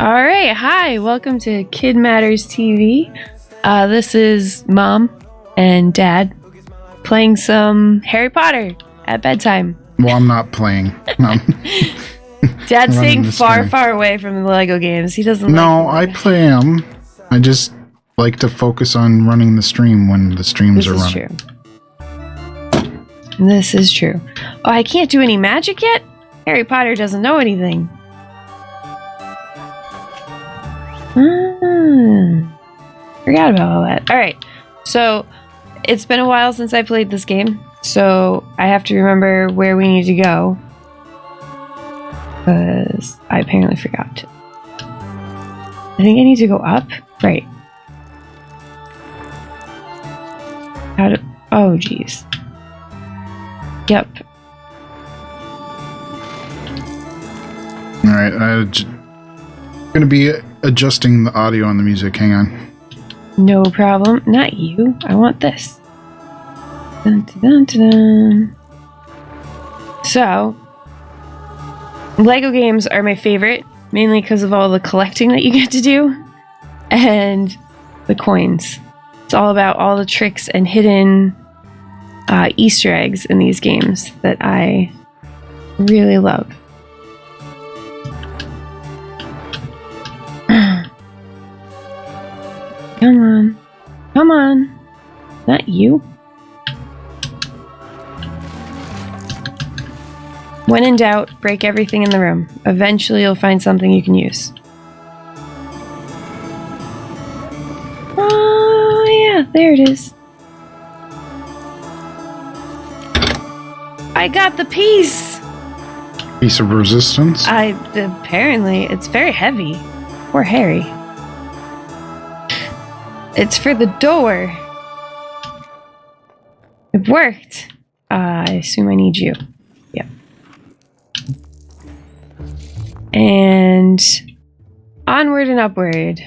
All right, hi, welcome to KidMattersTV. This is Mom and Dad playing some Harry Potter at bedtime. Well, I'm not playing. Dad's staying far away from the Lego games. He doesn't. No, I play them. I just like to focus on running the stream when the streams are running. This is true. Oh, I can't do any magic yet? Harry Potter doesn't know anything. Forgot about all that. Alright, so it's been a while since I played this game, so I have to remember where we need to go. Because I apparently forgot. I think I need to go up. Right. How to... Oh, jeez. Yep. Alright, I'm going to be adjusting the audio on the music. Hang on. No problem. Not you. I want this. Dun, dun, dun, dun. So, Lego games are my favorite, mainly because of all the collecting that you get to do, and the coins. It's all about all the tricks and hidden Easter eggs in these games that I really love. Come on. Come on. Not you. When in doubt, break everything in the room. Eventually you'll find something you can use. Oh, yeah, there it is. I got the piece! Piece of resistance? Apparently, it's very heavy. Poor Harry. It's for the door. It worked. I assume I need you. Yep. And onward and upward.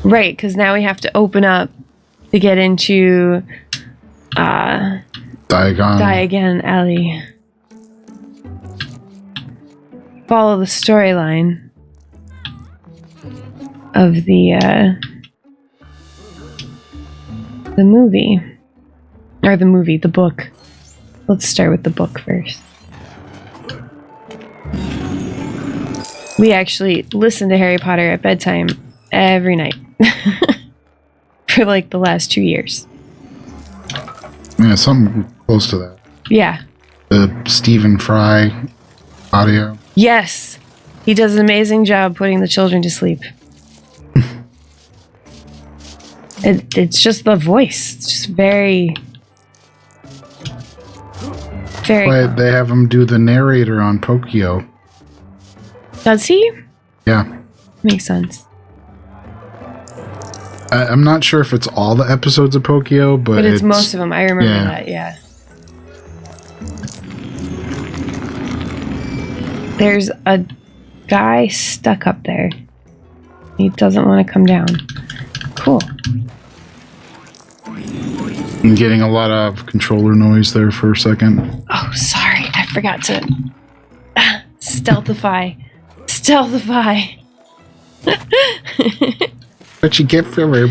Right, because now we have to open up to get into Diagon Alley. Follow the storyline of the movie. Or the book. Let's start with the book first. We actually listen to Harry Potter at bedtime every night. For like the last 2 years. Yeah, something close to that. Yeah. The Stephen Fry audio. Yes. He does an amazing job putting the children to sleep. It's just the voice. It's just very... But they have him do the narrator on Pokio. Does he? Yeah. Makes sense. I'm not sure if it's all the episodes of Pokio, but it's most of them. I remember that, yeah. There's a guy stuck up there. He doesn't want to come down. Cool. I'm getting a lot of controller noise there for a second. Oh, sorry. I forgot to stealthify. Stealthify. What you get for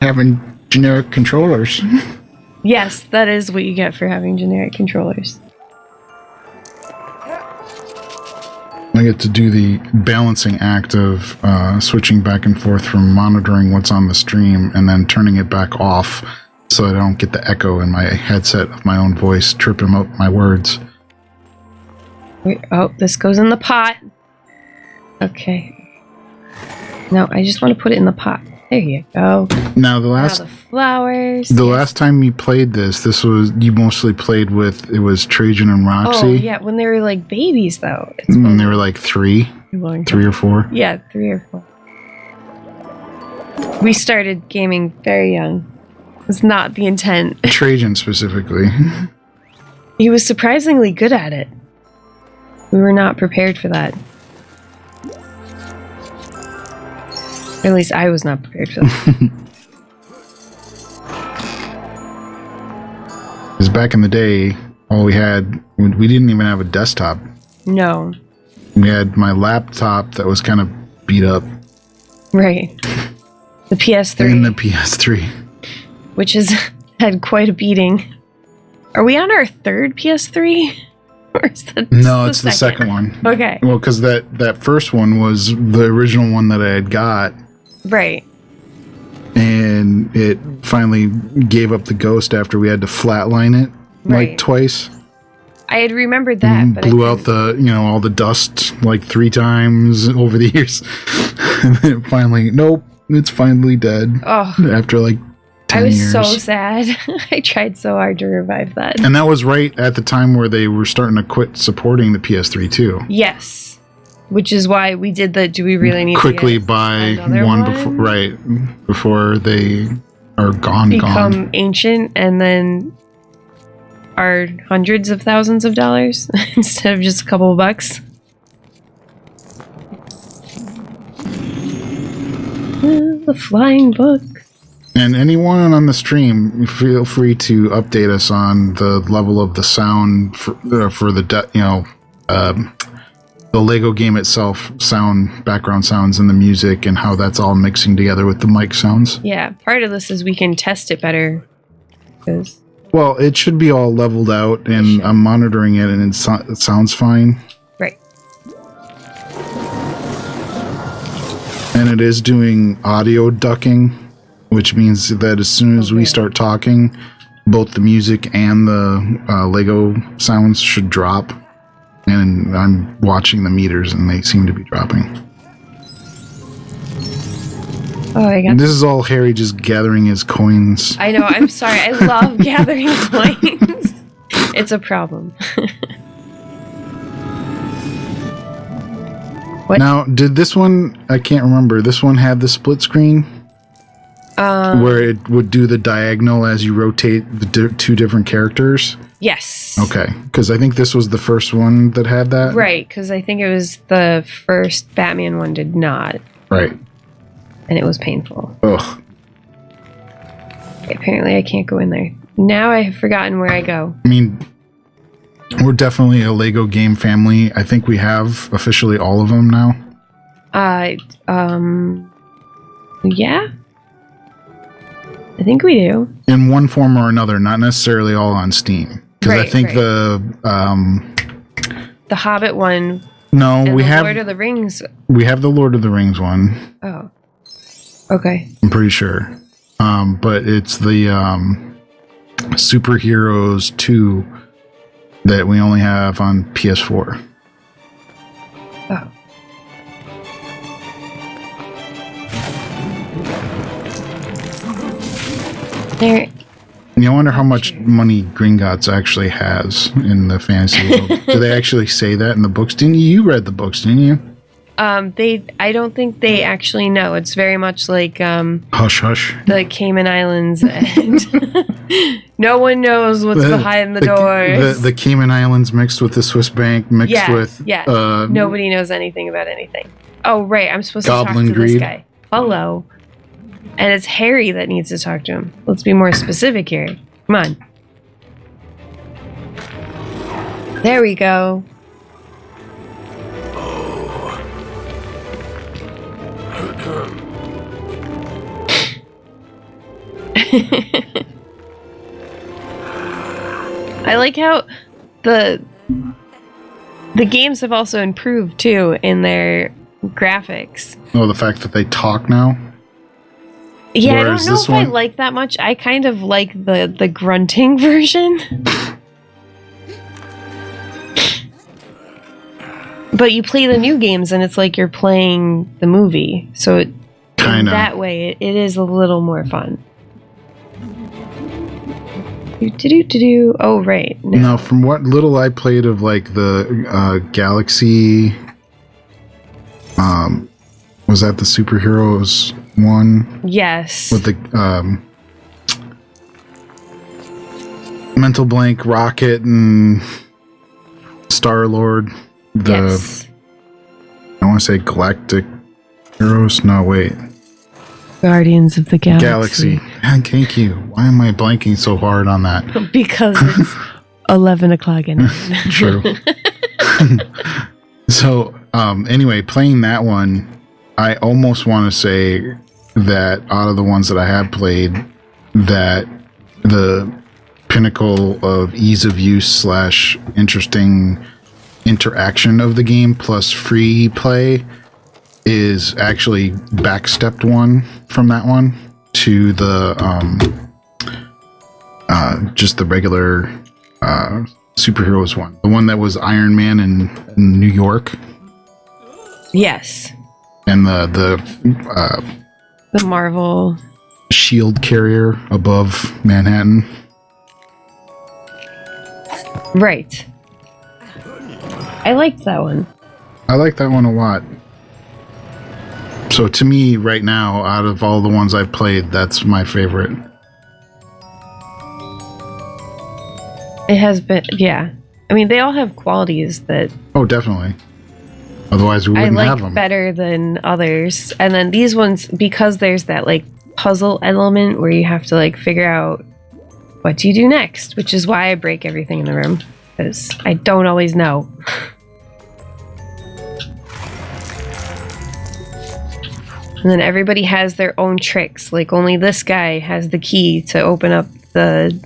having generic controllers. Yes, that is what you get for having generic controllers. I get to do the balancing act of switching back and forth from monitoring what's on the stream and then turning it back off so I don't get the echo in my headset of my own voice tripping up my words. Wait, oh, this goes in the pot. Okay. No, I just want to put it in the pot. There you go. Now the flowers. The last time you played this was you mostly played with Tragen and Roxy. Oh yeah, when they were like babies though. When they were like 3 or 4. Yeah, 3 or 4. We started gaming very young. It was not the intent. Tragen specifically. He was surprisingly good at it. We were not prepared for that. Or at least I was not prepared for that. Because back in the day, we didn't even have a desktop. No. We had my laptop that was kind of beat up. Right. The PS3. And the PS3. Which has had quite a beating. Are we on our third PS3? Or is that no, it's the second one. Okay. Well, because that first one was the original one that I had got. Right. And it finally gave up the ghost after we had to flatline it like twice. I had remembered that, but blew out the all the dust like 3 times over the years. And then finally, nope, it's finally dead. Oh, after like 10 years. I was so sad. I tried so hard to revive that. And that was right at the time where they were starting to quit supporting the PS3 too. Yes, which is why we did the. Do we really need quickly to buy one before they are become ancient and then are hundreds of thousands of dollars instead of just a couple of bucks. The flying book. And anyone on the stream, feel free to update us on the level of the sound for the Lego game itself, background sounds, and the music, and how that's all mixing together with the mic sounds. Yeah, part of this is we can test it better. Well, it should be all leveled out, and I'm monitoring it, and it sounds fine. Right. And it is doing audio ducking, which means that as soon as we start talking, both the music and the Lego sounds should drop. And I'm watching the meters, and they seem to be dropping. Oh, this is all Harry just gathering his coins. I know, I'm sorry. I love gathering coins. It's a problem. What? Now, did this one, I can't remember, this one have the split screen? Where it would do the diagonal as you rotate the 2 different characters? Yes. Okay, because I think this was the first one that had that. Right, because I think it was the first Batman one did not. Right. And it was painful. Ugh. Okay, apparently I can't go in there. Now I have forgotten where I go. I mean, we're definitely a Lego game family. I think we have officially all of them now. Yeah. I think we do. In one form or another, not necessarily all on Steam. Because I think the Hobbit one. No, we have Lord of the Rings. We have the Lord of the Rings one. Oh. Okay. I'm pretty sure. But it's the Superheroes 2 that we only have on PS4. Oh. There. You wonder how much money Gringotts actually has in the fantasy world. Do they actually say that in the books? You read the books, didn't you? I don't think they actually know. It's very much like Hush Hush. The Cayman Islands, and no one knows what's behind the doors. The Cayman Islands mixed with the Swiss bank mixed with nobody knows anything about anything. Oh right, I'm supposed to talk to greed. this guy. Hello. And it's Harry that needs to talk to him. Let's be more specific here. Come on. There we go. I like how the games have also improved too in their graphics. Oh, the fact that they talk now? Yeah, I don't know if I like that much. I kind of like the grunting version. But you play the new games and it's like you're playing the movie. So in that way, it is a little more fun. Oh, right. No. Now, from what little I played of like the Galaxy, was that the Superheroes one? Yes. With the Mental Blank, Rocket, and Star-Lord. Yes. I want to say Galactic Heroes. No, wait. Guardians of the Galaxy. Thank you. Why am I blanking so hard on that? Because it's 11 o'clock at night. True. So, anyway, playing that one, I almost want to say that out of the ones that I have played, that the pinnacle of ease of use / interesting interaction of the game plus free play is actually backstepped one from that one to the just the regular superheroes one, the one that was Iron Man in New York. Yes. And the Marvel shield carrier above Manhattan. Right. I liked that one. I like that one a lot. So to me, right now, out of all the ones I've played, that's my favorite. It has been, yeah. I mean, they all have qualities that Oh, definitely. Otherwise, we wouldn't have them. better than others. And then these ones, because there's that like puzzle element where you have to like figure out what do you do next, which is why I break everything in the room, because I don't always know. And then everybody has their own tricks. Like only this guy has the key to open up the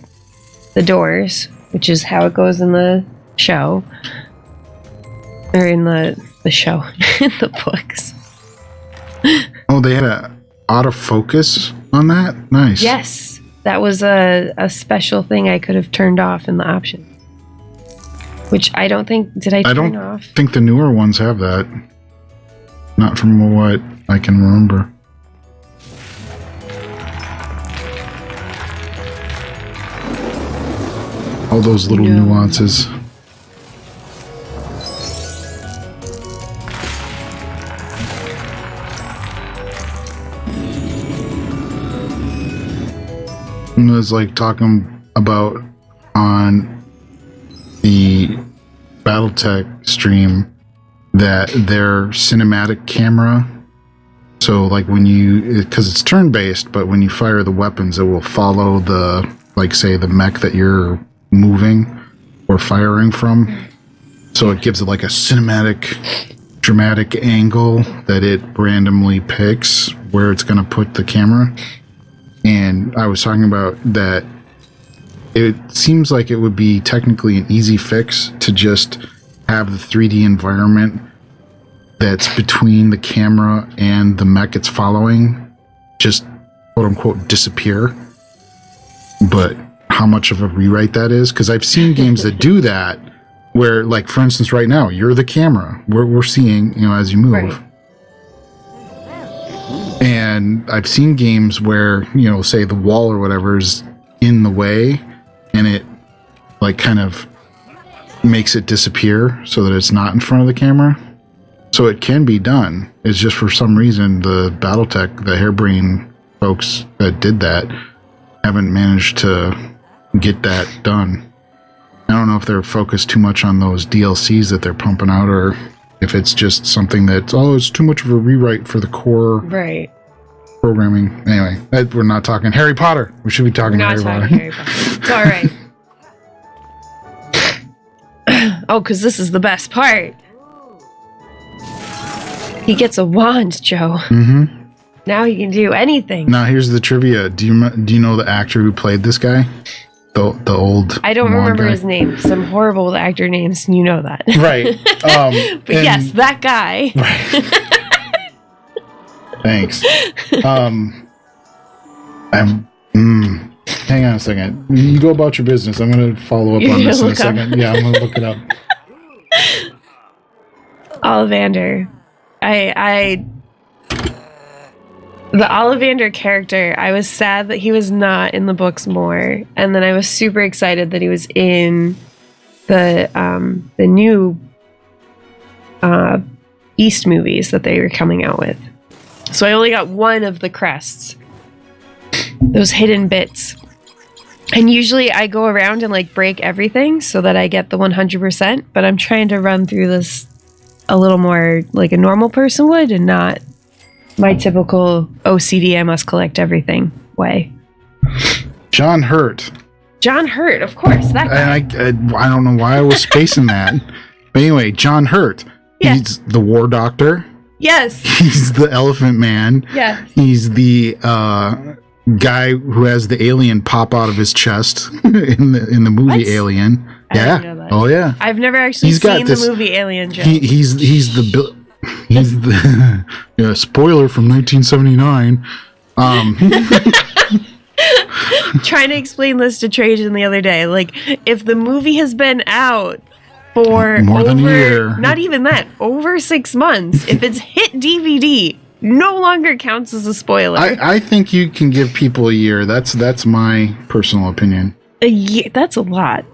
doors, which is how it goes in the show. Or in the show, in the books. Oh, they had a autofocus on that? Nice. Yes, that was a special thing I could have turned off in the option. Which I don't think, did I turn off? I think the newer ones have that. Not from what I can remember. All those little nuances. I was like talking about on the Battletech stream that their cinematic camera, so like when you, because it's turn-based, but when you fire the weapons, it will follow the, like say the mech that you're moving or firing from. So it gives it like a cinematic, dramatic angle that it randomly picks where it's going to put the camera. And I was talking about that it seems like it would be technically an easy fix to just have the 3D environment that's between the camera and the mech it's following just quote-unquote disappear. But how much of a rewrite that is? Because I've seen games that do that where, like, for instance, right now, you're the camera. We're seeing, you know, as you move. Right. And I've seen games where, you know, say the wall or whatever is in the way and it like kind of makes it disappear so that it's not in front of the camera. So it can be done. It's just for some reason the Battletech, the Hairbrain folks that did that haven't managed to get that done. I don't know if they're focused too much on those DLCs that they're pumping out or if it's just something that's, it's too much of a rewrite for the core programming. Anyway, we're not talking Harry Potter. We should be talking Harry Potter. It's all right. Oh, because this is the best part. He gets a wand, Joe. Mm-hmm. Now he can do anything. Now here's the trivia. Do you know the actor who played this guy? The old. I don't remember his name because I'm horrible with actor names, and you know that. Right. But yes, that guy. Right. Thanks. Hang on a second. You go about your business. I'm going to follow up on this in a second. Yeah, I'm going to look it up. Ollivander. The Ollivander character, I was sad that he was not in the books more, and then I was super excited that he was in the new East movies that they were coming out with. So I only got one of the crests, those hidden bits. And usually I go around and like break everything so that I get the 100%, but I'm trying to run through this a little more like a normal person would and not my typical OCD, I must collect everything way. John Hurt. John Hurt, of course. That guy. And I don't know why I was spacing that. But anyway, John Hurt. Yeah. He's the War Doctor Yes. He's the Elephant Man. Yes. He's the guy who has the alien pop out of his chest in the movie What? Alien. I Yeah. didn't know that. Oh yeah. I've never actually seen the movie Alien, Joe. He's the spoiler from 1979. Trying to explain this to Trajan the other day. Like, if the movie has been out for more than a year, not even that, over 6 months, if it's hit DVD, no longer counts as a spoiler. I think you can give people a year. That's my personal opinion. A year? That's a lot.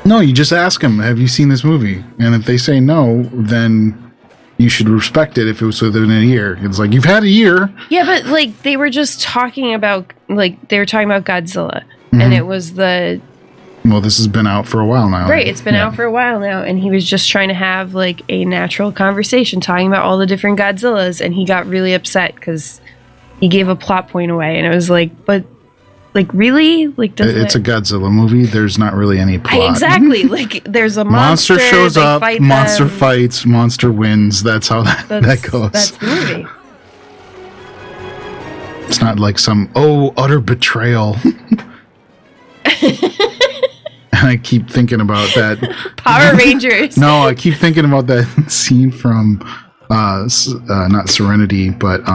No, you just ask them, have you seen this movie? And if they say no, then you should respect it if it was within a year. It's like, you've had a year. Yeah, but like they were just talking about, like they were talking about Godzilla. And it was the... Well, this has been out for a while now. Right, it's been out for a while now. And he was just trying to have like a natural conversation talking about all the different Godzillas. And he got really upset because he gave a plot point away. And it was like, but like really? Like it's a Godzilla movie. There's not really any plot. Exactly. Like there's a monster. Monster shows up, monster fights, monster wins. That's how that goes. That's the movie. It's not like some utter betrayal. And I keep thinking about that. Power Rangers. No, I keep thinking about that scene from not Serenity, but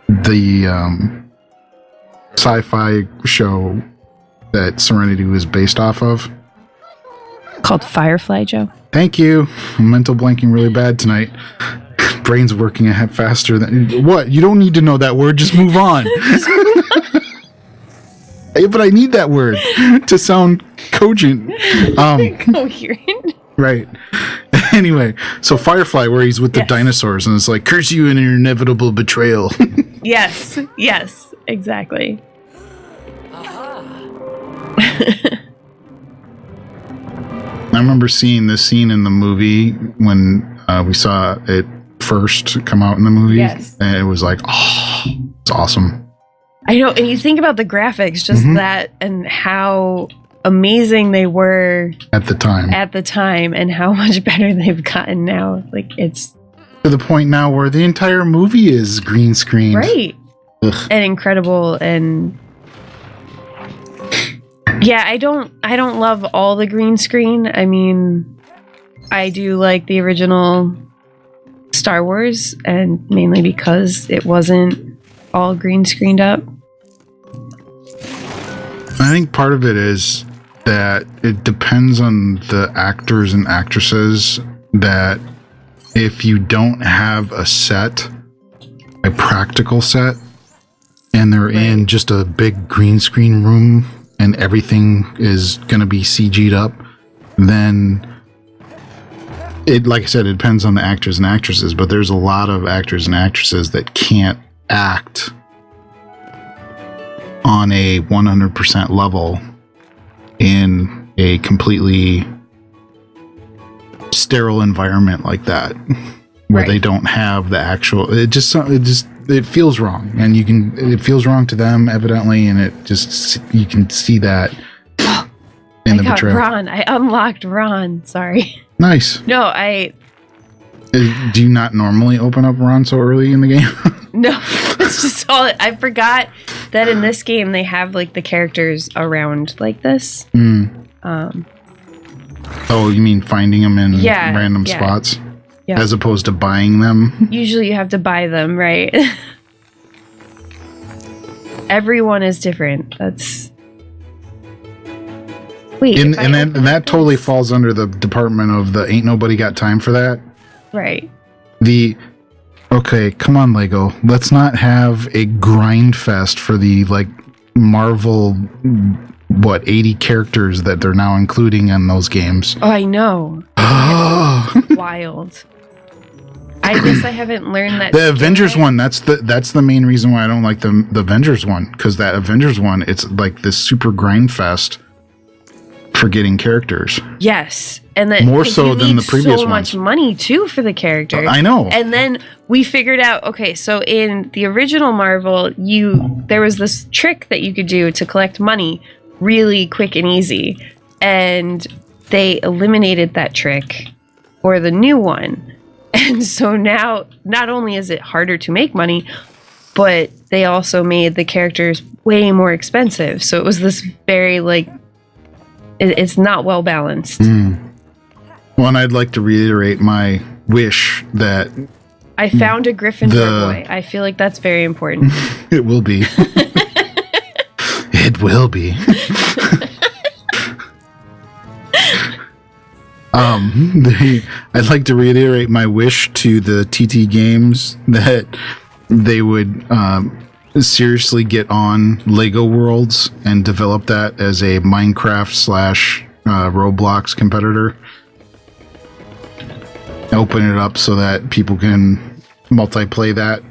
the sci-fi show that Serenity was based off of. Called Firefly, Joe. Thank you. I'm mental blanking really bad tonight. Brain's working a heck faster than... What? You don't need to know that word. Just move on. Hey, but I need that word to sound cogent. Coherent. Right. Anyway, so Firefly, where he's with the dinosaurs, and it's like, curse you in your inevitable betrayal. Yes, exactly. I remember seeing this scene in the movie when we saw it first come out in the movie. Yes. And it was like, oh, it's awesome. I know, and you think about the graphics, just that, and how amazing they were at the time, and how much better they've gotten now. Like, it's to the point now where the entire movie is green screen, right? Ugh. And incredible. And yeah, I don't love all the green screen. I mean, I do like the original Star Wars, and mainly because it wasn't all green screened up. I think part of it is that it depends on the actors and actresses, that if you don't have a set, a practical set, and they're in just a big green screen room and everything is going to be CG'd up, then it, like I said, it depends on the actors and actresses, but there's a lot of actors and actresses that can't act on a 100% level in a completely sterile environment like that, where they don't have the actual, it feels wrong, and it feels wrong to them evidently, and you can see that in the betrayal. Ron. I unlocked Ron. Sorry. Nice. No, do you not normally open up Ron so early in the game? No, it's just all. I forgot that in this game they have like the characters around like this. Oh, you mean finding them in random spots? Yeah. As opposed to buying them? Usually you have to buy them, right? Everyone is different. That's... Wait, and that totally falls under the department of the ain't nobody got time for that. Right. Okay, come on, Lego. Let's not have a grind fest for the, like, Marvel, 80 characters that they're now including in those games. Oh, I know. Wild. I guess I haven't learned that. The Avengers one, that's the main reason why I don't like the Avengers one, because that Avengers one, it's like this super grind fest for getting characters. Yes, and then more so than the previous so ones. Much money too for the characters. I know. And then we figured out, okay, so in the original Marvel, there was this trick that you could do to collect money really quick and easy, and they eliminated that trick for the new one. And so now, not only is it harder to make money, but they also made the characters way more expensive. So it was this very, like, it's not well balanced. Well, and I'd like to reiterate my wish that I found a Gryffindor boy. I feel like that's very important. It will be. It will be. I'd like to reiterate my wish to the TT Games that they would seriously get on Lego Worlds and develop that as a Minecraft / Roblox competitor. Open it up so that people can multiplay that.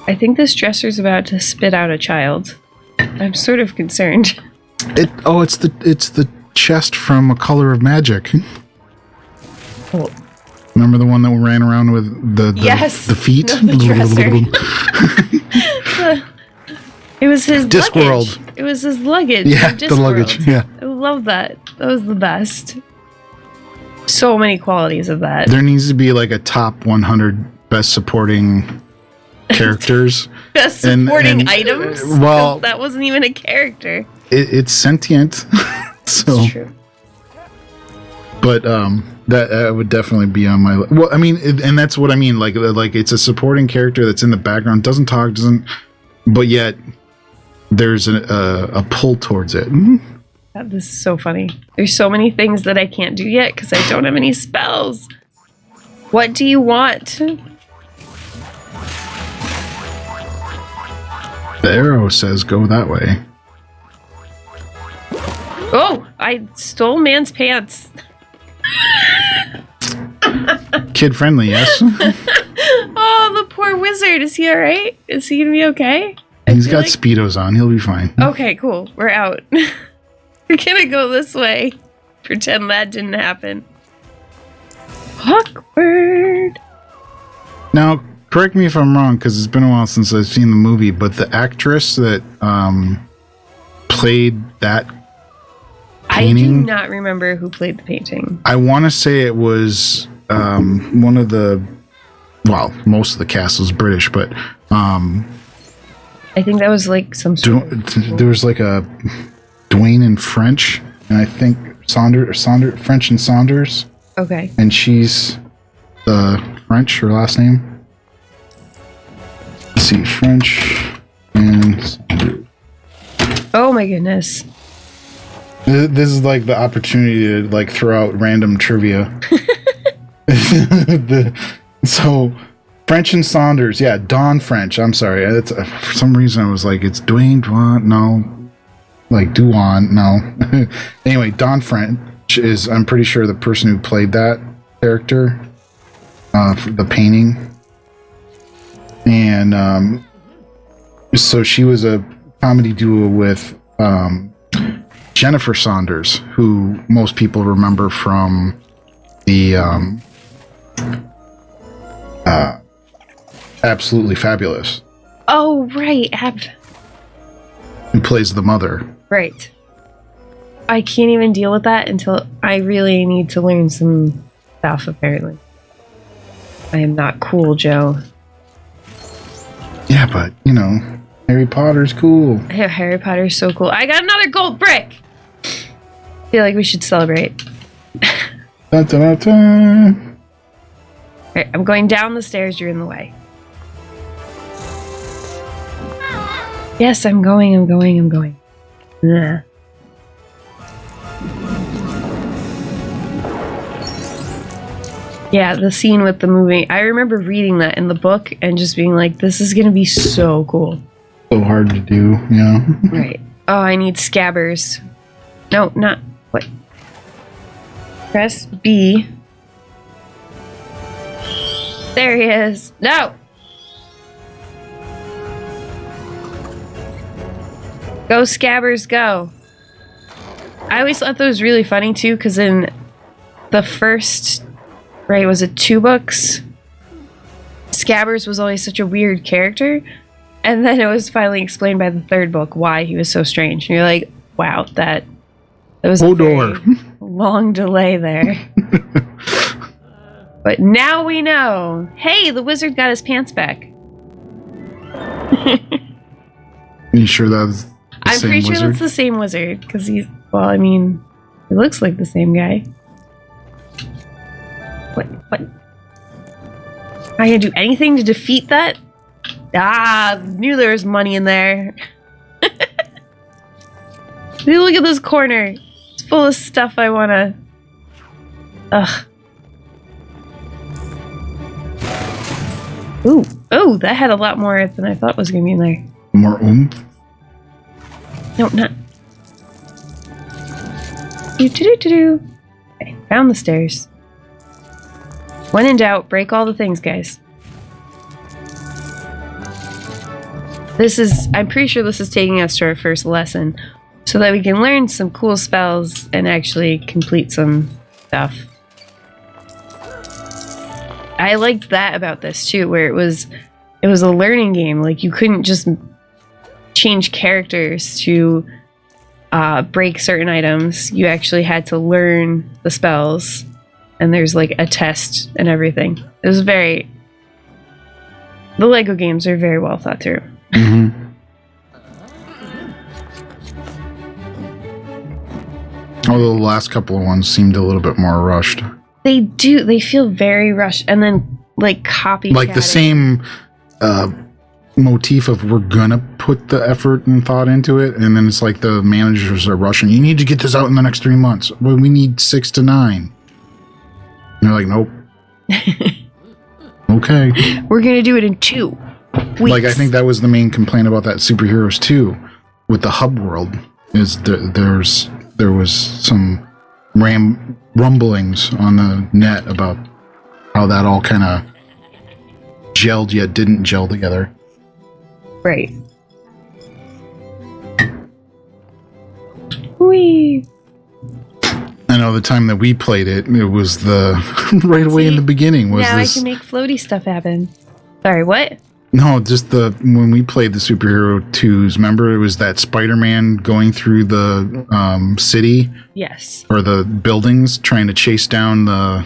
I think this dresser's about to spit out a child. I'm sort of concerned. It's the chest from A Color of Magic. Oh. Remember the one that ran around with the feet? No, the dresser. It was his Discworld. luggage. It was his luggage. Yeah, the luggage. Yeah. I love that. That was the best. So many qualities of that. There needs to be like a top 100 best supporting characters. Best supporting items? Well, that wasn't even a character. It's sentient. So That's true. But that would definitely be on my well, I mean, and that's what I mean, like it's a supporting character that's in the background, doesn't talk, but yet there's a pull towards it. God, this is so funny. There's so many things that I can't do yet because I don't have any spells. What do you want? The arrow says go that way. Oh, I stole man's pants. Kid friendly, yes. Oh, the poor wizard. Is he all right? Is he gonna be okay? He's got Speedos on. He'll be fine. Okay, cool. We're out. We're gonna go this way. Pretend that didn't happen. Awkward. Now, correct me if I'm wrong, because it's been a while since I've seen the movie, but the actress that played that painting, I do not remember who played the painting. I want to say it was one of the, well, most of the cast was British, but I think that was like some sort of... there was like a Dwayne in French, and I think French and Saunders. Okay. And she's the French, her last name. Let's see, French and Saunders. Oh my goodness. This is like the opportunity to like throw out random trivia. So French and Saunders, yeah, Dawn French. I'm sorry, it's, for some reason I was like, it's Dwayne Dwan, no, like Duan, no. Anyway, Dawn French is, I'm pretty sure, the person who played that character, for the painting, and so she was a comedy duo with Jennifer Saunders, who most people remember from the Absolutely Fabulous. Oh, right. Who plays the mother. Right. I can't even deal with that until I really need to learn some stuff, apparently. I am not cool, Joe. Yeah, but, you know, Harry Potter's cool. Harry Potter's so cool. I got another gold brick! I feel like we should celebrate. Da, da, da, da. Alright, I'm going down the stairs. You're in the way. Yes, I'm going. Nah. Yeah, the scene with the movie. I remember reading that in the book and just being like, this is going to be so cool. So hard to do, yeah. Right. Oh, I need scabbers. No, not... What? Press B. There he is. No! Go, scabbers, go. I always thought that was really funny, too, because in the first... Right, was it 2 books? Scabbers was always such a weird character. And then it was finally explained by the 3rd book why he was so strange. And you're like, wow, that was a very long delay there. But now we know. Hey, the wizard got his pants back. You sure that's the I'm same pretty sure wizard? that's the same wizard, because he's, well, I mean, he looks like the same guy. What? Am I gonna do anything to defeat that? Ah, knew there was money in there. Hey, look at this corner. It's full of stuff I wanna... Ugh. Ooh. Oh, that had a lot more than I thought was gonna be in there. More oomph? No, not. Do. Okay, found the stairs. When in doubt, break all the things, guys. I'm pretty sure this is taking us to our first lesson, so that we can learn some cool spells and actually complete some stuff. I liked that about this too, where it was a learning game. Like, you couldn't just change characters to break certain items. You actually had to learn the spells, and there's like a test and everything. It was the Lego games are very well thought through. Mm-hmm. Although the last couple of ones seemed a little bit more rushed. They feel very rushed, and then like copy like the same motif of we're gonna put the effort and thought into it, and then it's like the managers are rushing. You need to get this out in the next 3 months. Well, we need 6 to 9. And they're like, nope. Okay. We're gonna do it in 2 weeks. Like, I think that was the main complaint about that Superheroes 2 with the hub world, is there was some rumblings on the net about how that all kind of gelled yet didn't gel together. Right. Whee! I know the time that we played it, it was the right away in the beginning was now this. I can make floaty stuff happen. Sorry, what? No, just when we played the Superhero 2s, remember it was that Spider-Man going through the city? Yes. Or the buildings trying to chase down the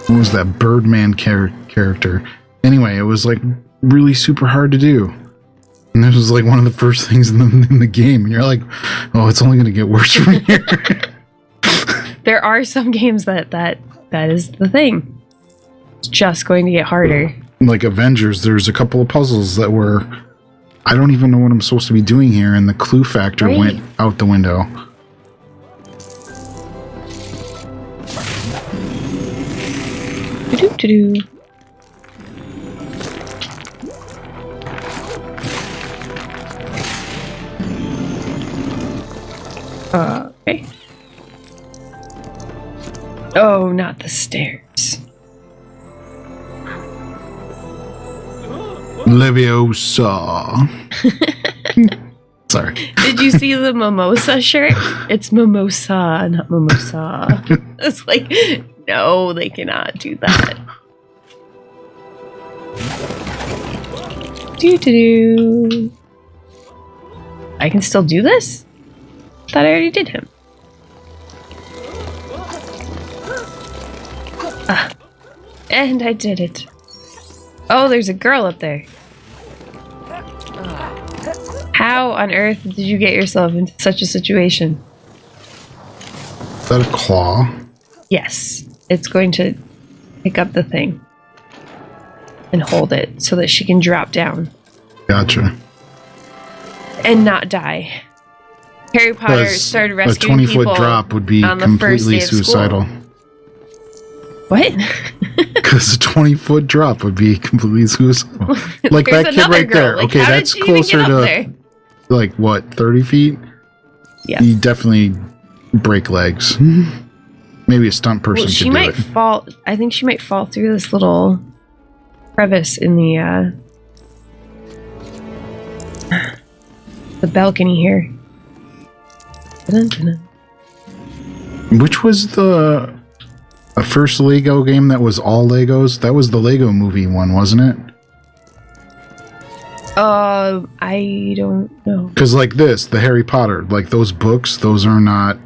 what was that Birdman character? Anyway, it was like really super hard to do. And this was like one of the first things in the game. And you're like, oh, it's only going to get worse from here. There are some games that is the thing. It's just going to get harder. Like Avengers, there's a couple of puzzles that were, I don't even know what I'm supposed to be doing here. And the clue factor went out the window. Do-do-do-do. Okay. Oh, not the stairs. Leviosa. Sorry. Did you see the mimosa shirt? It's mimosa, not mimosa. It's like, no, they cannot do that. Do-do-do. I can still do this? Thought I already did him. And I did it. Oh, there's a girl up there. How on earth did you get yourself into such a situation? Is that a claw? Yes. It's going to pick up the thing and hold it so that she can drop down. Gotcha. And not die. Harry Potter started rescuing a 20-foot people drop would be on the first completely day of school. suicidal. What? Because a 20-foot drop would be completely suicidal. Like There's that kid right girl. there. Like, okay, how that's did she even closer get up to there? like what, 30 feet? Yeah. You definitely break legs. Maybe a stunt person Well, she could do might it. fall. I think she might fall through this little crevice in the balcony here. Dun-dun-dun. Which was the first Lego game that was all Legos? That was the Lego movie one, wasn't it? I don't know. Because like this, the Harry Potter, like those books, those are not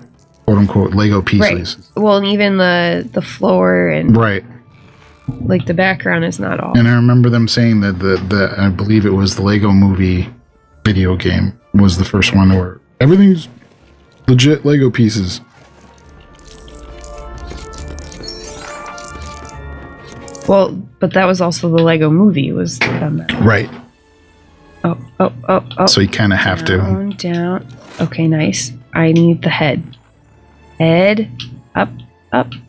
quote unquote Lego pieces. Right. Well, and even the floor and Right. like the background is not all. And I remember them saying that the I believe it was the Lego Movie video game was the first one where everything's legit Lego pieces. Well, but that was also the Lego Movie was done that. Right. Oh. So you kind of have to. Down. Okay, nice. I need the head. Head. Up,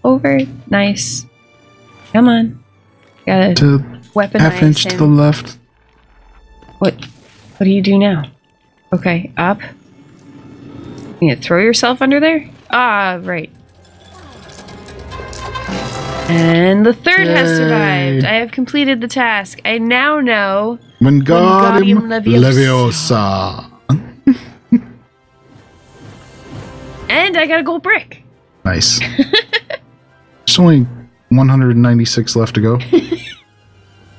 over. Nice. Come on. Gotta To weaponize half inch him. to the left. What do you do now? Okay, up. You gonna throw yourself under there? Ah, right. And the third has Yay. survived. I have completed the task. I now know Wingardium Leviosa. Leviosa. And I got a gold brick. Nice. There's only 196 left to go.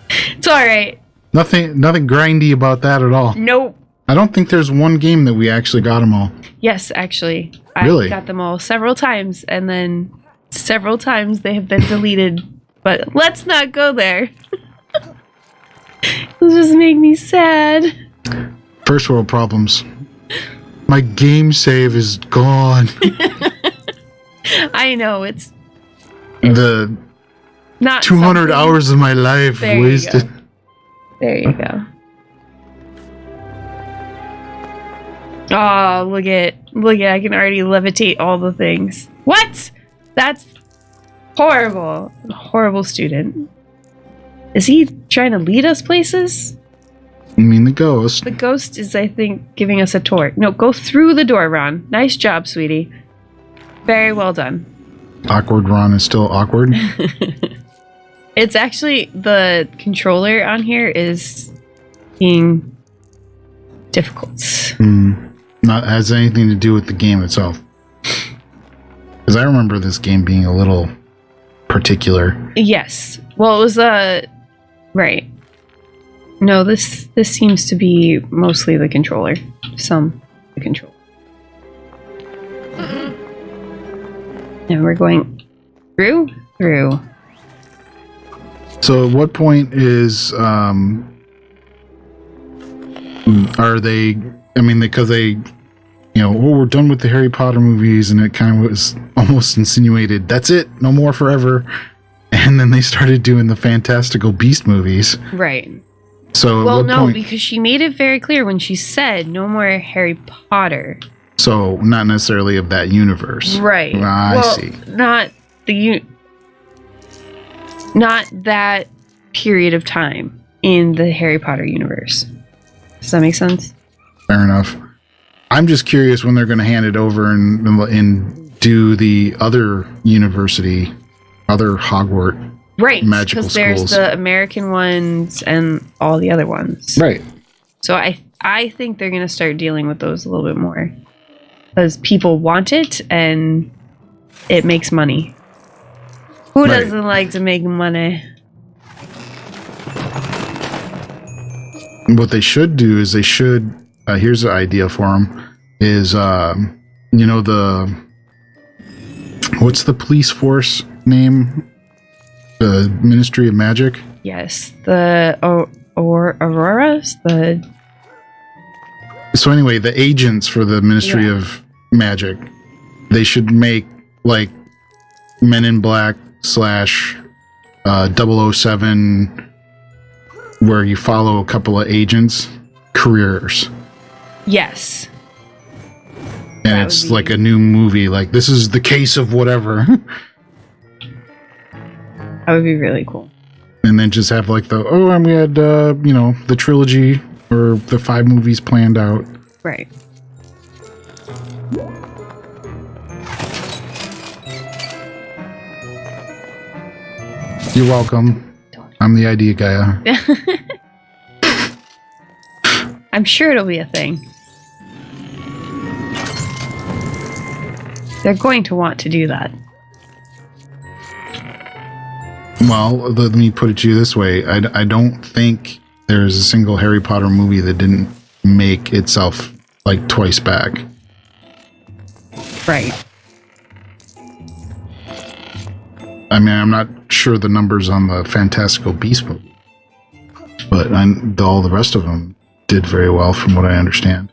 It's alright. Nothing grindy about that at all. Nope. I don't think there's one game that we actually got them all. Yes, actually. Really? I got them all several times, and then several times they have been deleted. But let's not go there. It'll just make me sad. First world problems. My game save is gone. I know, it's The not 200 something- hours of my life There you wasted. go. There you go. Oh, look at I can already levitate all the things. What? That's horrible. A horrible student. Is he trying to lead us places? I mean, the ghost. The ghost is, I think, giving us a tour. No, go through the door, Ron. Nice job, sweetie. Very well done. Awkward Ron is still awkward. It's actually, the controller on here is being difficult. Not has anything to do with the game itself. Because I remember this game being a little particular. Yes. Well, it was right. No, this seems to be mostly the controller. The controller. And we're going through. So at what point is are they, I mean, because they, we're done with the Harry Potter movies, and it kind of was almost insinuated, that's it, no more forever. And then they started doing the Fantastical Beast movies. Right. So Well, at what no, point, because she made it very clear when she said no more Harry Potter. so not necessarily of that universe. Right. I see. Not not that period of time in the Harry Potter universe. Does that make sense? Fair enough. I'm just curious when they're going to hand it over and do the other university, other Hogwarts. Right, Magical because there's schools. the American ones and all the other ones. Right. So I think they're going to start dealing with those a little bit more. Because people want it and it makes money. Who Right. doesn't like to make money? What they should do is here's the idea for them, is, what's the police force name? The Ministry of Magic? Yes, the Auroras, So anyway, the agents for the Ministry of Magic, they should make, like, Men in Black / 007, where you follow a couple of agents' careers. Yes. And That it's would be- like a new movie, like, this is the case of whatever. That would be really cool. And then just have, like, and we had, the trilogy or the 5 movies planned out. Right. You're welcome. I'm the idea guy. I'm sure it'll be a thing. They're going to want to do that. Well, let me put it to you this way. I don't think there's a single Harry Potter movie that didn't make itself, like, twice back. Right. I mean, I'm not sure the numbers on the Fantastical Beasts movie, but all the rest of them did very well from what I understand.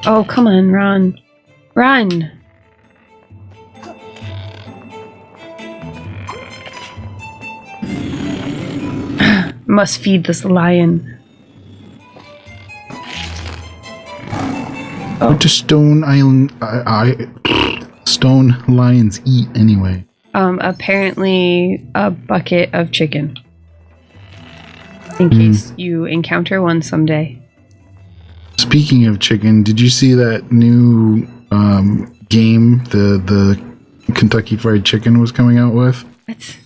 Oh, come on, Ron. Run! Must feed this lion. Oh. What do stone lions eat anyway? Apparently a bucket of chicken. In case you encounter one someday. Speaking of chicken, did you see that new game the Kentucky Fried Chicken was coming out with? What?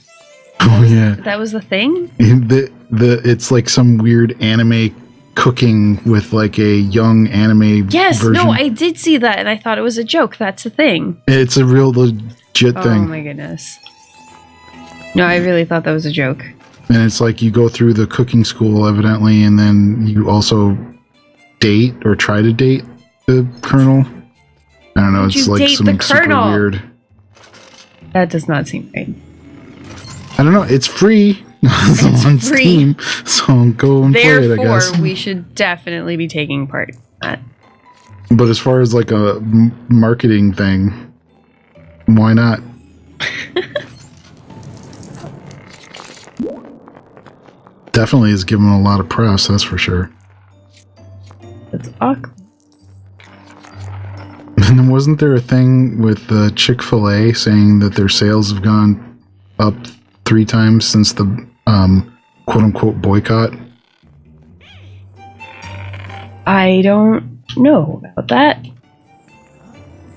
Oh yeah, That was the thing? It's like some weird anime cooking with like a young anime version. No, I did see that and I thought it was a joke. That's the thing. It's a real legit thing. Oh my goodness. No, I really thought that was a joke. And it's like you go through the cooking school evidently, and then you also date or try to date the colonel. I don't know, it's like something super weird. That does not seem right. I don't know, it's free. It's on Steam, so go and play it, I guess. Therefore, we should definitely be taking part in that. But as far as like a marketing thing, why not? Definitely is given a lot of press, that's for sure. That's awkward. And then wasn't there a thing with Chick-fil-A saying that their sales have gone up 3 times since the quote-unquote boycott? I don't know about that.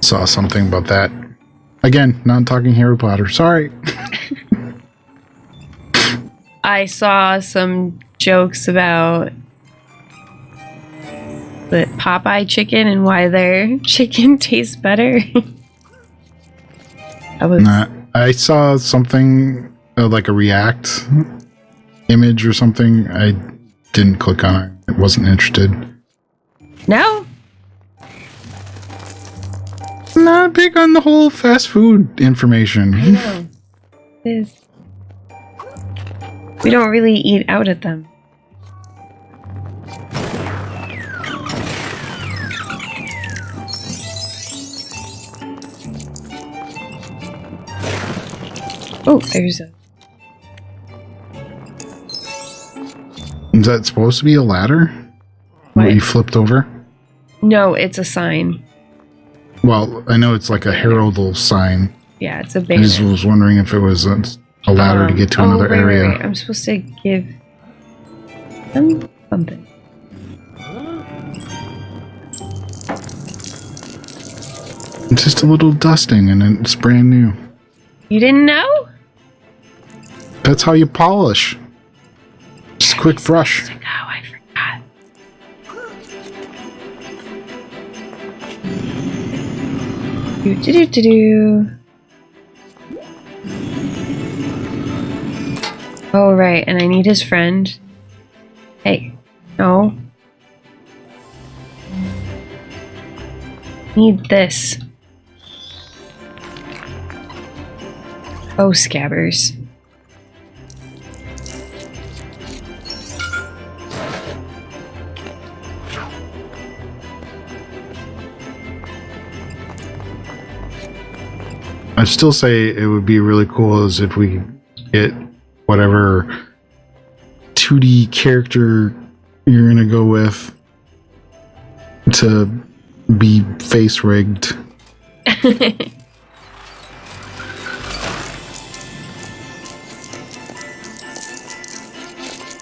Saw something about that. Again, not talking Harry Potter. Sorry. I saw some jokes about the Popeye chicken and why their chicken tastes better. I saw something like a React image or something. I didn't click on it. I wasn't interested. No? I'm not big on the whole fast food information. I know. It is. We don't really eat out at them. Oh, there's a... Is that supposed to be a ladder? What you flipped over? No, it's a sign. Well, I know it's like a heraldal sign. Yeah, it's a big... I just was wondering if it was a ladder to get to another area. Right. I'm supposed to give them something. It's just a little dusting and it's brand new. You didn't know? That's how you polish. Just a quick brush. Oh, I forgot. Do. Oh, right, and I need his friend. Hey, no. Need this. Oh, scabbers. I'd still say it would be really cool as if we get whatever 2D character you're gonna go with to be face rigged.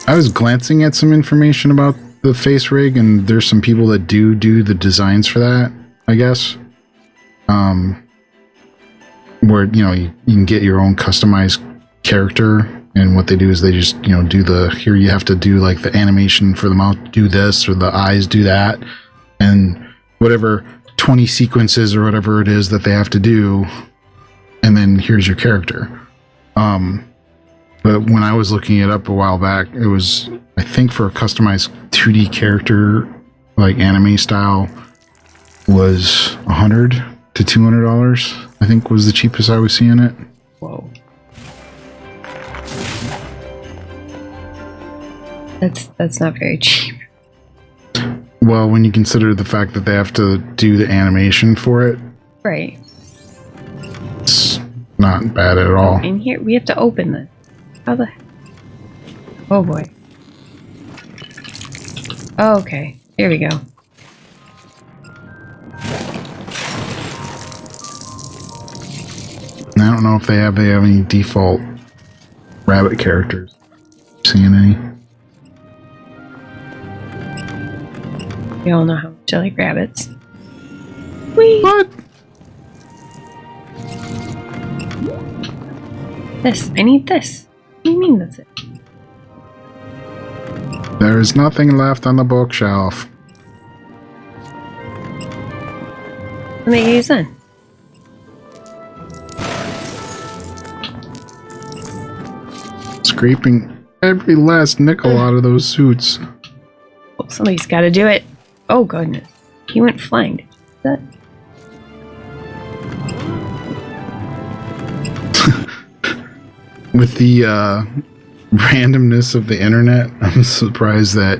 I was glancing at some information about the face rig, and there's some people that do the designs for that, I guess. Where, you know, you can get your own customized character, and what they do is they just, you know, do here you have to do like the animation for the mouth, do this, or the eyes do that, and whatever 20 sequences or whatever it is that they have to do, and then here's your character. But when I was looking it up a while back, it was, I think for a customized 2D character, like anime style, was 100 to $200, I think was the cheapest I was seeing it. Whoa. That's not very cheap. Well, when you consider the fact that they have to do the animation for it. Right. It's not bad at all. In here, we have to open this. How the heck? Oh boy. Oh, okay. Here we go. I don't know if they have any default rabbit characters. Seeing any? We all know how much I like rabbits. Whee! What? This. I need this. What do you mean that's it? There is nothing left on the bookshelf. Let me use then. Scraping every last nickel out of those suits. Oh, somebody's got to do it. Oh goodness, he went flying. Did you see that? With the randomness of the internet, I'm surprised that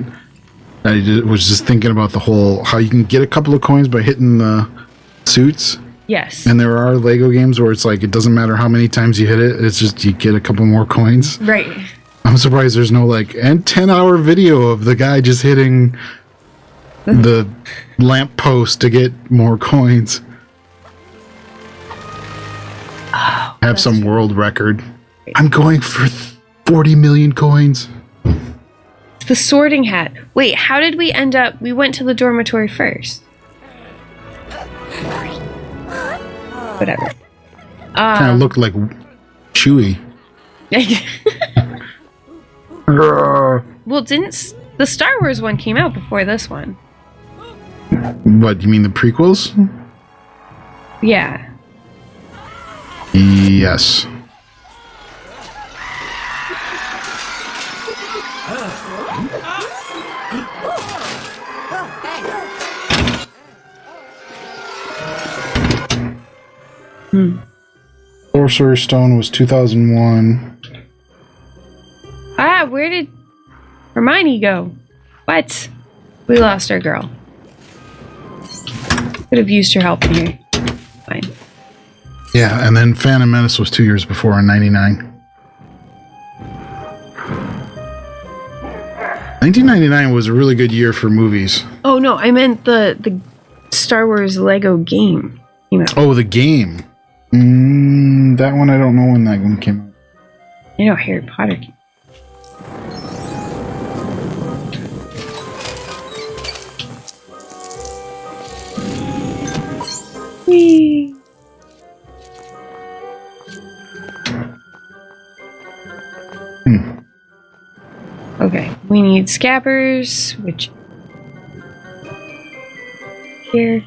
I was just thinking about the whole how you can get a couple of coins by hitting the suits. Yes. And there are Lego games where it's like it doesn't matter how many times you hit it, it's just you get a couple more coins. Right. I'm surprised there's no like 10-hour video of the guy just hitting the lamp post to get more coins. Oh, have some world record. I'm going for 40 million coins. The sorting hat. Wait, how did we end up? We went to the dormitory first. Whatever. Kind of looked like Chewy. Well, didn't the Star Wars one came out before this one? What, you mean the prequels? Yeah. Yes. Sorcerer's Stone was 2001. Ah, where did Hermione go? What? We lost our girl. Could have used her help in here. Fine. Yeah, and then Phantom Menace was 2 years before in 99. 1999 was a really good year for movies. Oh no, I meant the Star Wars Lego game. Oh, the game. That one, I don't know when that one came out. I know Harry Potter came. Whee! Okay, we need scabbers, which here.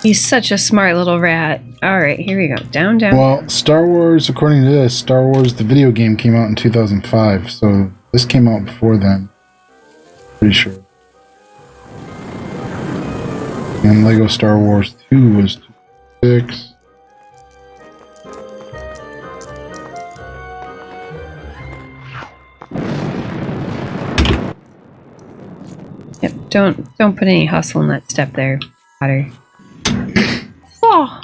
He's such a smart little rat. Alright, here we go. Down, down. Well, Star Wars, according to this, Star Wars, the video game, came out in 2005. So this came out before then. Pretty sure. And Lego Star Wars 2 was 2006. Yep, don't put any hustle in that step there, Potter. Oh.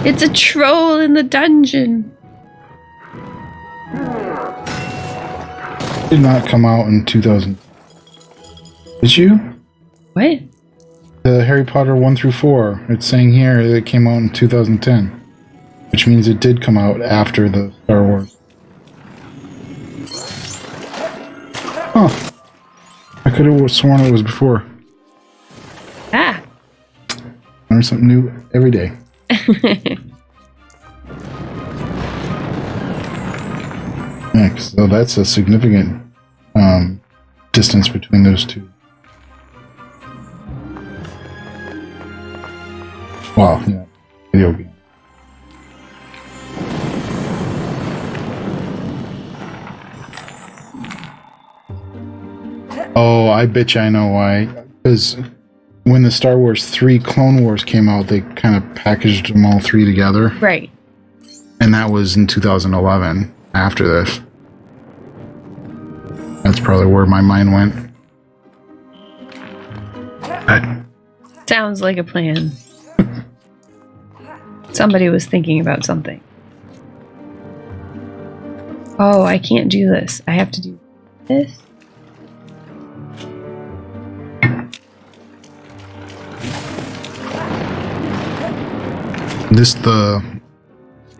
It's a troll in the dungeon. Did not come out in 2000. Did you? What? The Harry Potter 1 through 4. It's saying here that it came out in 2010. Which means it did come out after the Star Wars. Huh. I could have sworn it was before. Ah. Learn something new every day. Next, so that's a significant distance between those two. Well, yeah, video game. Oh, I bet you I know why. Because when the Star Wars 3 Clone Wars came out, they kind of packaged them all three together. Right. And that was in 2011, after this. That's probably where my mind went. Sounds like a plan. Somebody was thinking about something. Oh, I can't do this. I have to do this. This the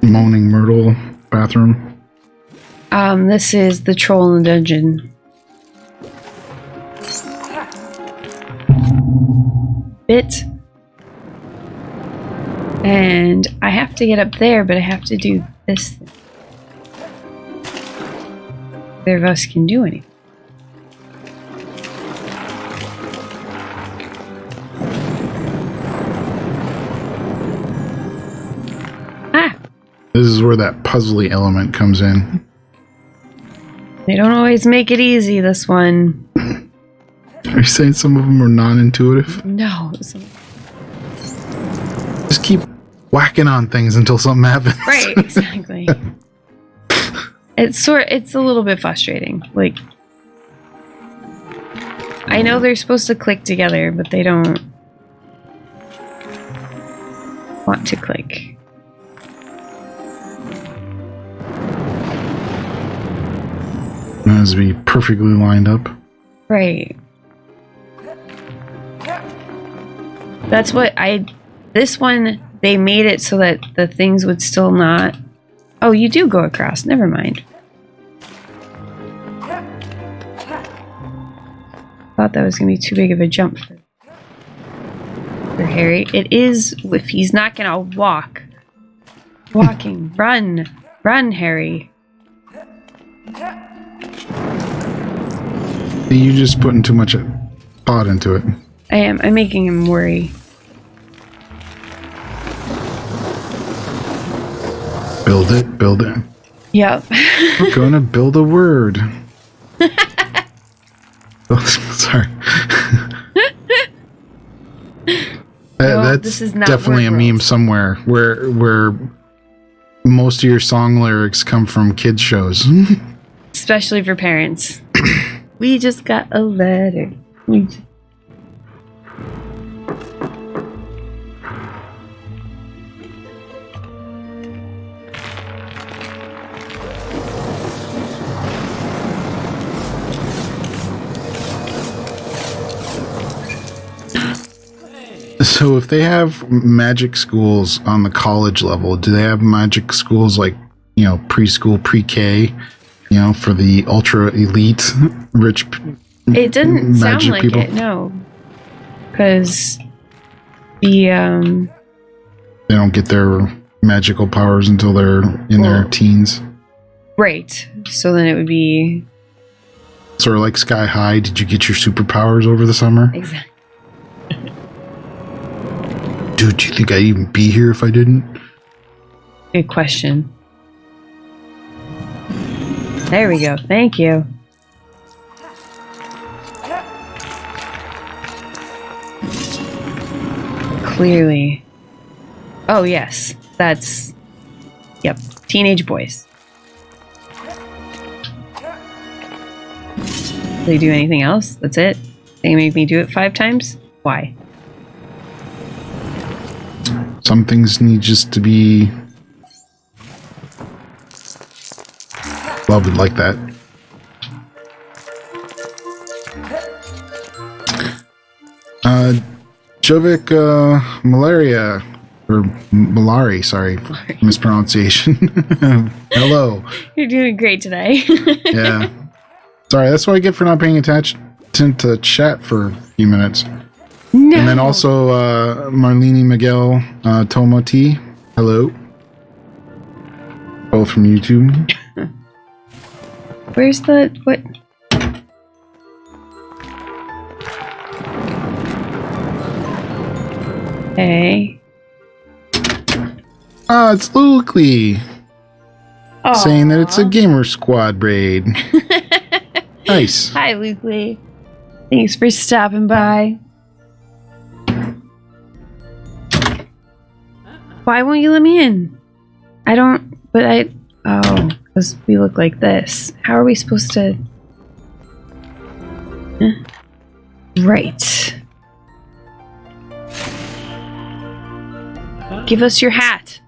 Moaning Myrtle bathroom? This is the troll in the dungeon. Bit. And I have to get up there, but I have to do this thing. Neither of us can do anything. This is where that puzzly element comes in. They don't always make it easy, this one. Are you saying some of them are non-intuitive? No. Just keep whacking on things until something happens. Right, exactly. It's a little bit frustrating. Like, I know they're supposed to click together, but they don't want to click. It has to be perfectly lined up. Right. That's what this one, they made it so that the things would still not... Oh, you do go across. Never mind. Thought that was going to be too big of a jump for Harry. It is if he's not going to walk. Walking. Run. Run, Harry. You just putting too much thought into it. I am. I'm making him worry. Build it, build it. Yep. We're gonna build a word. Oh, sorry. That's this is not definitely a word meme world. somewhere where most of your song lyrics come from kids shows. Especially for parents. We just got a letter. So if they have magic schools on the college level, do they have magic schools like, preschool, pre-K, for the ultra elite rich It didn't sound like people? it, no. Because the They don't get their magical powers until they're in their teens. Right. So then it would be Sort of like Sky High. Did you get your superpowers over the summer? exactly. Dude, do you think I'd even be here if I didn't? Good question. There we go. Thank you. Clearly. Oh, yes. That's... Yep. Teenage boys. Do they do anything else? That's it? They make me do it 5 times? Why? Some things need just to be loved like that. Jovic Malaria, or Malari, sorry, mispronunciation. Hello. You're doing great today. Yeah. Sorry, that's what I get for not paying attention to chat for a few minutes. No. And then also Marlene Miguel Tomati. Hello. Both from YouTube. Where's the... What? Okay. Ah, it's Lukely. Saying that it's a gamer squad raid. Nice. Hi, Lukely. Thanks for stopping by. Why won't you let me in? Oh, because we look like this. How are we supposed to... Right. Give us your hat.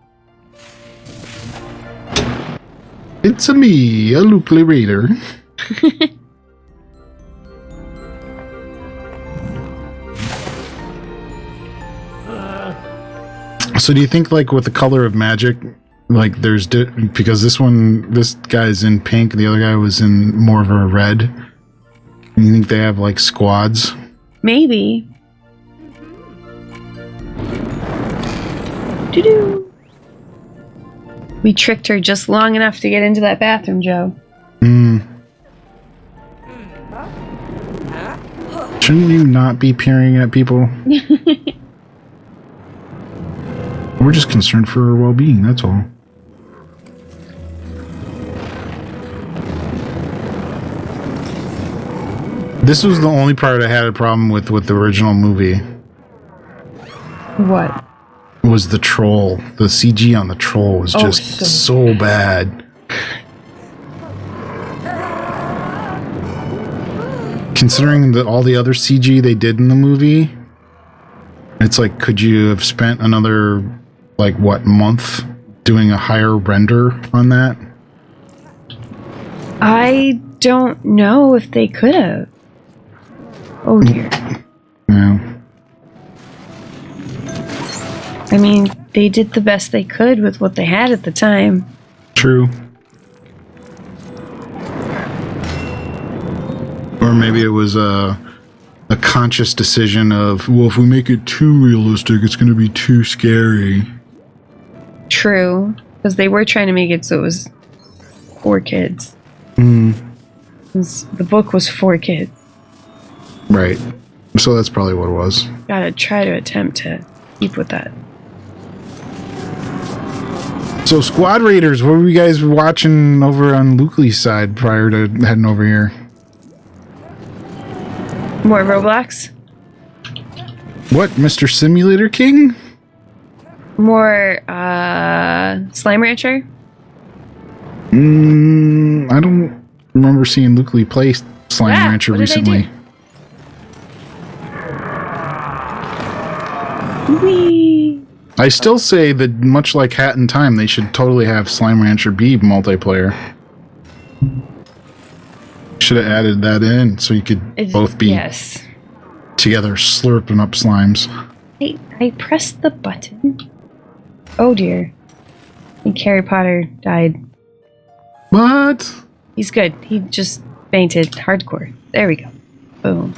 It's me, a Lukely raider. So do you think, like, with the color of magic, like, there's because this guy's in pink, the other guy was in more of a red. You think they have, like, squads? Maybe. Doo-doo. We tricked her just long enough to get into that bathroom, Joe. Shouldn't you not be peering at people? We're just concerned for her well-being, that's all. This was the only part I had a problem with the original movie. What? Was the troll. The CG on the troll was just so bad. Considering all the other CG they did in the movie, it's like, could you have spent another, like, what, month doing a higher render on that? I don't know if they could have. Oh dear. Yeah. I mean, they did the best they could with what they had at the time. True. Or maybe it was a conscious decision of, well, if we make it too realistic, it's going to be too scary. True. Because they were trying to make it so it was for kids. The book was for kids. Right. So that's probably what it was. Gotta try to attempt to keep with that. So, Squad Raiders, what were you guys watching over on Lukely's side prior to heading over here? More Roblox? What, Mr. Simulator King? More, Slime Rancher? I don't remember seeing Lukely play Slime Rancher recently. Whee! I still say that, much like Hat in Time, they should totally have Slime Rancher be multiplayer. Should have added that in so you could both be together slurping up slimes. I pressed the button. Oh dear. I think Harry Potter died. What? He's good. He just fainted hardcore. There we go. Boom.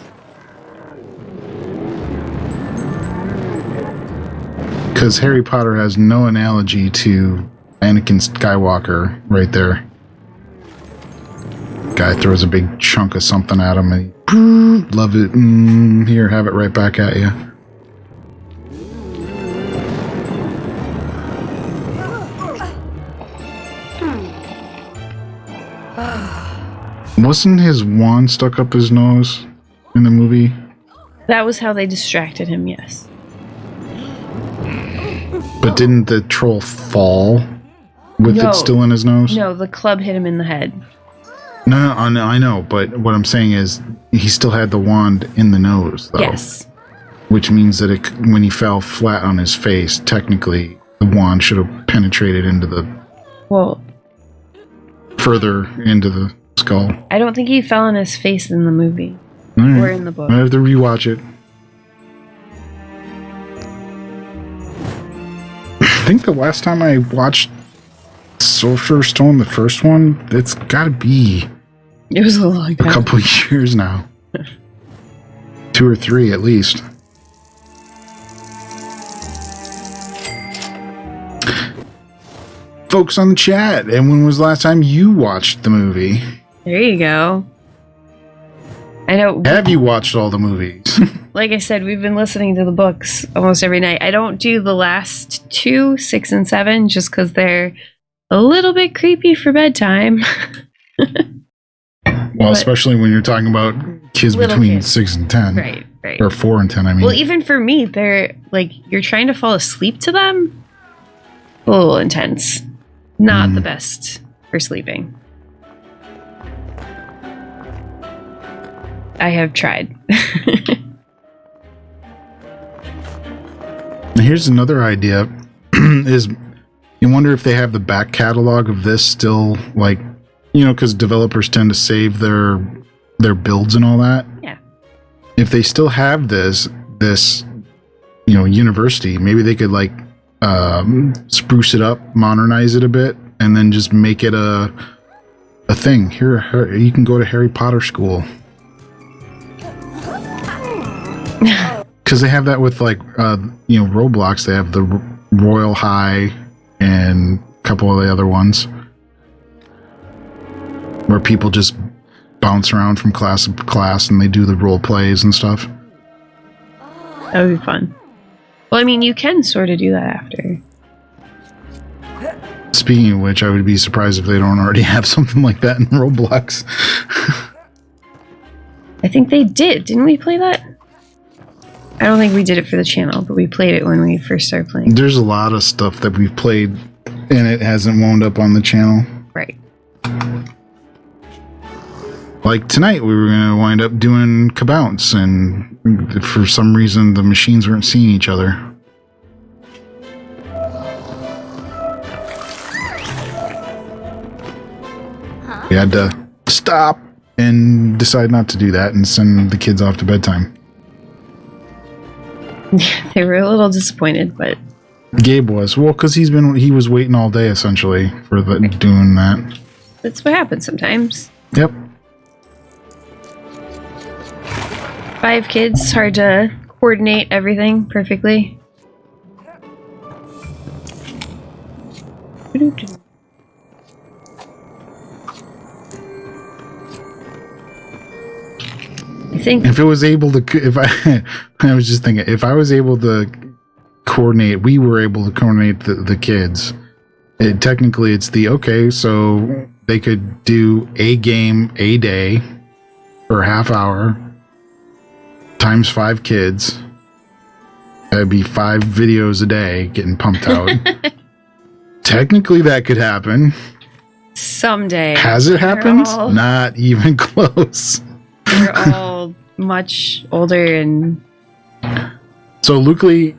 Because Harry Potter has no analogy to Anakin Skywalker right there. Guy throws a big chunk of something at him and he, love it. Here, have it right back at you. Wasn't his wand stuck up his nose in the movie? That was how they distracted him, yes. But didn't the troll fall with it still in his nose? No, the club hit him in the head. No, I know, but what I'm saying is he still had the wand in the nose, though. Yes. Which means that when he fell flat on his face, technically the wand should have penetrated into the... Well... further into the skull. I don't think he fell on his face in the movie. Right. Or in the book. I have to rewatch it. I think the last time I watched Sorcerer's Stone, the first one, it's gotta be... It was a long time. A couple of years now. 2 or 3 at least. Folks on the chat, and when was the last time you watched the movie? There you go. I know. Have you watched all the movies? Like I said, we've been listening to the books almost every night. I don't do the last 2, 6 and 7, just because they're a little bit creepy for bedtime. Well, especially when you're talking about kids between 6 and 10. Right. Or 4 and 10, I mean. Well, even for me, they're like, you're trying to fall asleep to them. A little intense. Not the best for sleeping. I have tried. Here's another idea. Is you wonder if they have the back catalog of this still, like, you know, because developers tend to save their builds and all that. Yeah. If they still have this, you know, university, maybe they could like spruce it up, modernize it a bit, and then just make it a thing. Here, you can go to Harry Potter school. Because they have that with like you know, Roblox. They have the Royal High and a couple of the other ones where people just bounce around from class to class and they do the role plays and stuff. That would be fun. Well, I mean, you can sort of do that after. Speaking of which, I would be surprised if they don't already have something like that in Roblox. I think they did. Didn't we play that? I don't think we did it for the channel, but we played it when we first started playing. There's a lot of stuff that we've played and it hasn't wound up on the channel. Right. Like tonight, we were going to wind up doing Cabounce, and for some reason, the machines weren't seeing each other. We had to stop and decide not to do that and send the kids off to bedtime. They were a little disappointed, but Gabe was. Well, because he was waiting all day, essentially, for doing that. that's what happens sometimes. Yep. 5 kids, hard to coordinate everything perfectly. I think if it was able to, I was just thinking, if I was able to coordinate, we were able to coordinate the kids. Technically, it's so they could do a game a day for a half hour times 5 kids. That'd be 5 videos a day getting pumped out. Technically, that could happen. Someday. Has it happened? Not even close. They're all much older and... So Luke Lee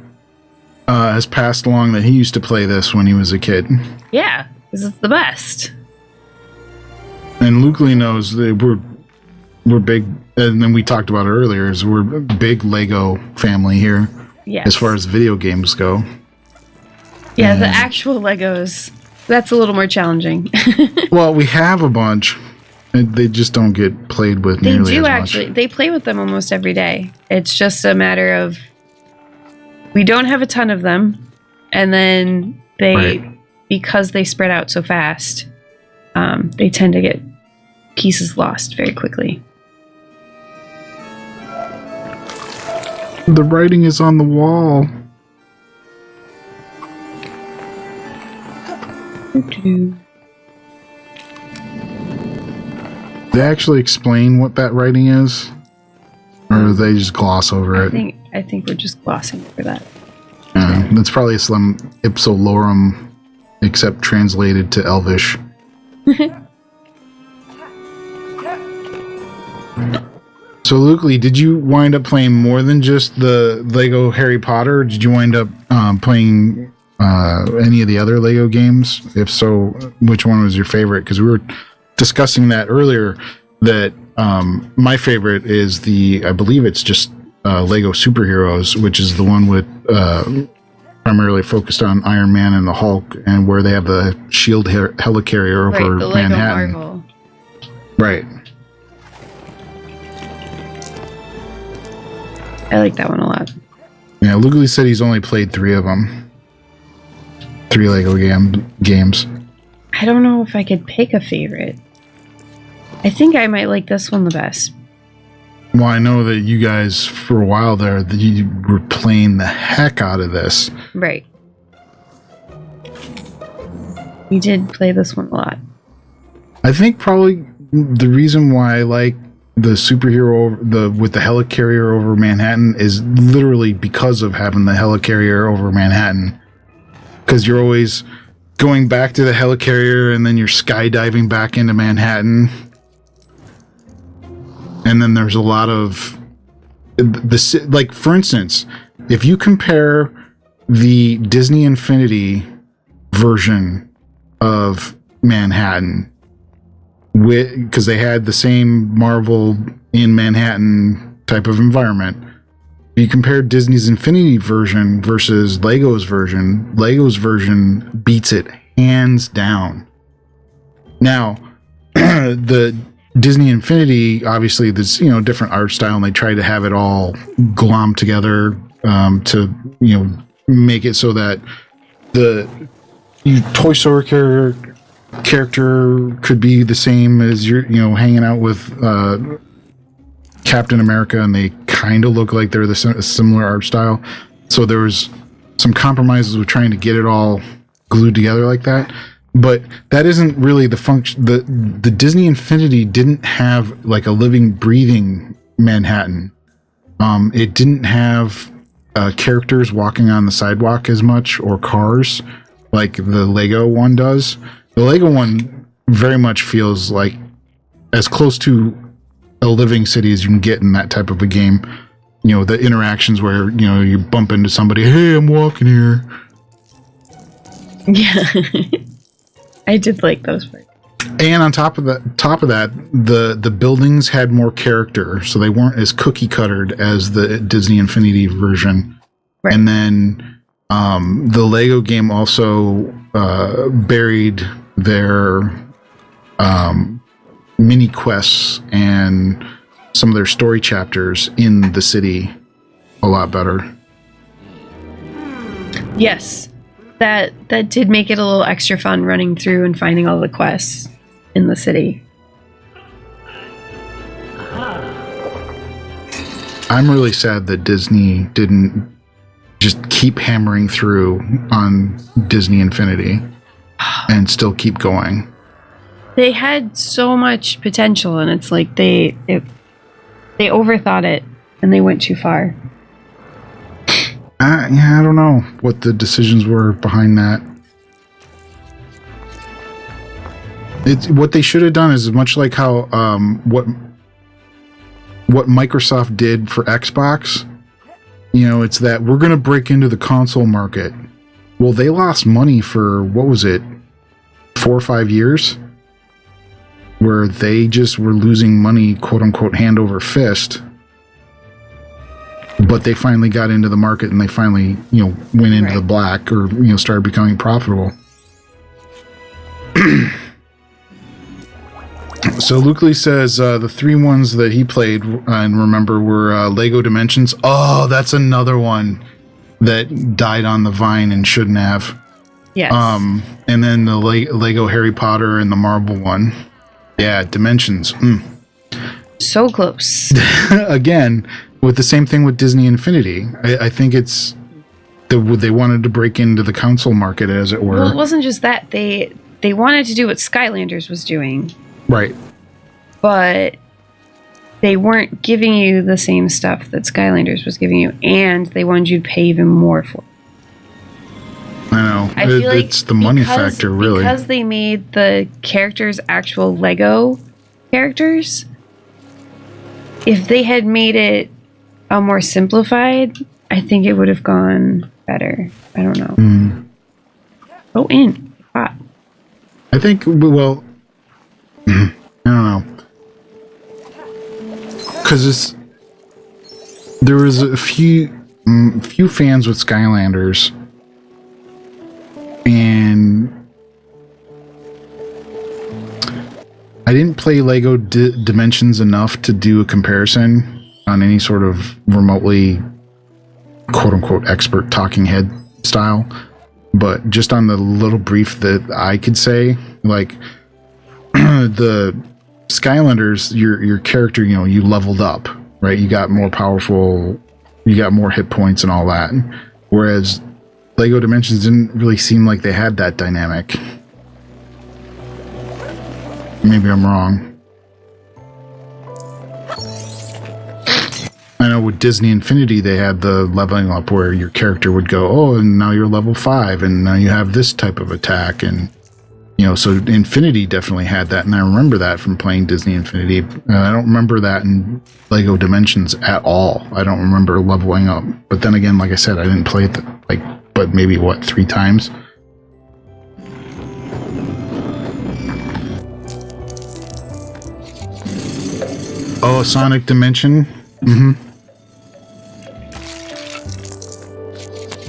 has passed along that he used to play this when he was a kid. Yeah, because it's the best. And Luke Lee knows that we're big, and then we talked about it earlier, is we're a big Lego family here. Yes. As far as video games go. Yeah, the actual Legos, that's a little more challenging. Well, we have a bunch. They just don't get played with nearly as much. They do actually. They play with them almost every day. It's just a matter of we don't have a ton of them, and then because they spread out so fast, they tend to get pieces lost very quickly. The writing is on the wall. They actually explain what that writing is, or do they just gloss over it? I think we're just glossing over that. That's probably some ipsolorum, except translated to Elvish. So, Luke Lee, did you wind up playing more than just the Lego Harry Potter? Or did you wind up playing any of the other Lego games? If so, which one was your favorite? Because we were discussing that earlier, that my favorite is I believe it's just Lego Superheroes, which is the one with primarily focused on Iron Man and the Hulk, and where they have the shield helicarrier over the Manhattan. Lego Marvel. Right. I like that one a lot. Yeah, Luke Lee said he's only played 3 of them. 3 Lego games. I don't know if I could pick a favorite. I think I might like this one the best. Well, I know that you guys, for a while there, that you were playing the heck out of this. Right. We did play this one a lot. I think probably the reason why I like the superhero with the helicarrier over Manhattan is literally because of having the helicarrier over Manhattan. Because you're always going back to the helicarrier and then you're skydiving back into Manhattan. And then there's a lot of like, for instance, if you compare the Disney Infinity version of Manhattan, because they had the same Marvel in Manhattan type of environment, you compare Disney's Infinity version versus Lego's version beats it hands down. Now, the Disney Infinity, obviously, there's different art style, and they try to have it all glommed together to make it so that the Toy Story character could be the same as you're hanging out with Captain America, and they kind of look like they're the similar art style. So there was some compromises with trying to get it all glued together like that. But that isn't really the function. The Disney Infinity didn't have like a living, breathing Manhattan. It didn't have characters walking on the sidewalk as much, or cars like the Lego one does. The Lego one very much feels like as close to a living city as you can get in that type of a game. The interactions where you bump into somebody, hey, I'm walking here. Yeah. I did like those parts. And on top of that, the buildings had more character, so they weren't as cookie cuttered as the Disney Infinity version. Right. And then the Lego game also buried their mini quests and some of their story chapters in the city a lot better. Yes. That did make it a little extra fun running through and finding all the quests in the city. I'm really sad that Disney didn't just keep hammering through on Disney Infinity and still keep going. They had so much potential, and it's like they overthought it and they went too far. Yeah, I don't know what the decisions were behind that. What they should have done is much like how what Microsoft did for Xbox. It's that we're going to break into the console market. Well, they lost money for, what was it, 4 or 5 years? Where they just were losing money, quote unquote, hand over fist. But they finally got into the market, and they finally, went into the black, or, started becoming profitable. So Luke Lee says the 3 ones that he played and remember were Lego Dimensions. Oh, that's another one that died on the vine and shouldn't have. Yes. And then the Lego Harry Potter and the Marble one. Yeah, Dimensions. So close. Again, with the same thing with Disney Infinity. I think it's they wanted to break into the console market, as it were. Well, it wasn't just that. They wanted to do what Skylanders was doing. Right. But they weren't giving you the same stuff that Skylanders was giving you, and they wanted you to pay even more for it. I know. I feel like it's the money factor, really. Because they made the characters actual Lego characters, if they had made it a more simplified, I think it would have gone better. I don't know. Go in. Hot. I think, well, I don't know. Because there was a few fans with Skylanders, and I didn't play Lego Dimensions enough to do a comparison on any sort of remotely quote-unquote expert talking head style, but just on the little brief that I could say, like the Skylanders, your character, you leveled up, right? You got more powerful, you got more hit points and all that. Whereas Lego Dimensions didn't really seem like they had that dynamic. Maybe I'm wrong. I know with Disney Infinity, they had the leveling up where your character would go, oh, and now you're level 5, and now you have this type of attack. And, you know, so Infinity definitely had that. And I remember that from playing Disney Infinity. I don't remember that in Lego Dimensions at all. I don't remember leveling up. But then again, like I said, I didn't play it, but maybe, 3 times? Oh, Sonic Dimension? Mm-hmm.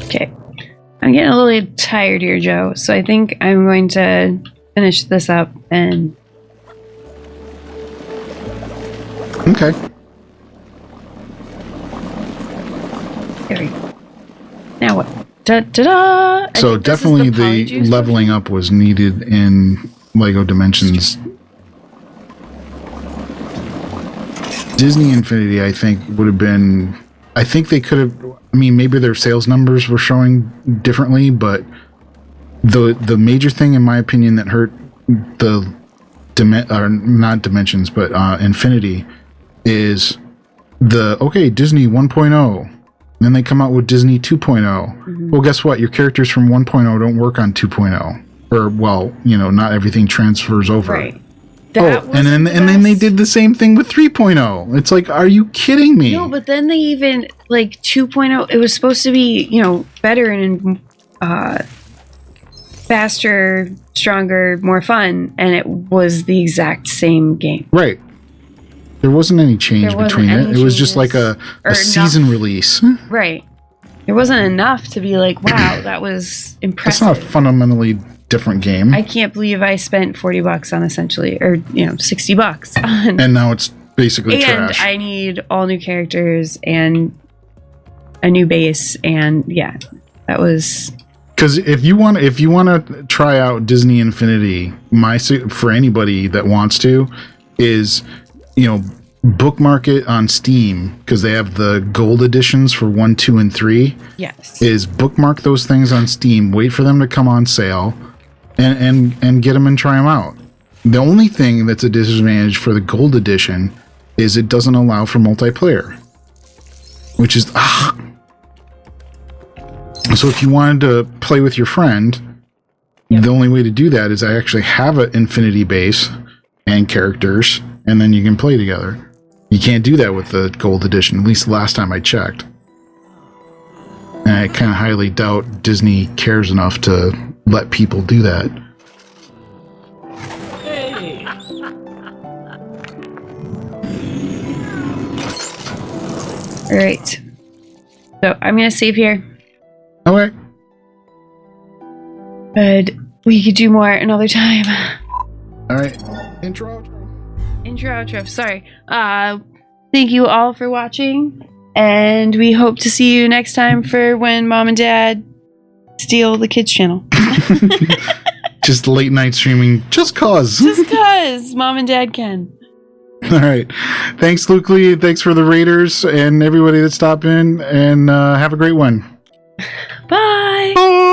Okay. I'm getting a little tired here, Joe, so I think I'm going to finish this up and... Okay. There we go. Now what? Da-da-da! So definitely the leveling up was needed in Lego Dimensions. Disney Infinity, I think, would have been... I think they could have... I mean, maybe their sales numbers were showing differently, but the major thing, in my opinion, that hurt the... not Dimensions, but Infinity, is the... Okay, Disney 1.0. Then they come out with Disney 2.0. Mm-hmm. Well, guess what? Your characters from 1.0 don't work on 2.0. Or, well, you know, not everything transfers over. Right. And then they did the same thing with 3.0. It's like, are you kidding me? No, but then they even, 2.0, it was supposed to be, you know, better and faster, stronger, more fun, and it was the exact same game. Right. There wasn't any change between it. It was just like a season release. Right. It wasn't enough to be like, wow, that was impressive. It's not a fundamentally different game. I can't believe I spent $40 on essentially, or, you know, $60 on. And now it's basically trash. And I need all new characters and a new base, and yeah, that was... Because if you want to try out Disney Infinity, for anybody that wants to, is, you know, bookmark it on Steam, because they have the gold editions for 1, 2, and 3. Yes. Is bookmark those things on Steam, wait for them to come on sale, and get them and try them out. The only thing that's a disadvantage for the gold edition is it doesn't allow for multiplayer, which is So if you wanted to play with your friend, the only way to do that is I actually have an Infinity base and characters, and then you can play together. You can't do that with the gold edition, at least the last time I checked. And I kind of highly doubt Disney cares enough to let people do that. Hey. All right. So I'm going to save here. Okay. But we could do more another time. All right. Intro, outro. Sorry. Thank you all for watching. And we hope to see you next time for when Mom and Dad steal the kids' channel. Just late night streaming, just cause. Just cause Mom and Dad can. All right. Thanks, Luke Lee. Thanks for the Raiders and everybody that stopped in. And have a great one. Bye. Bye.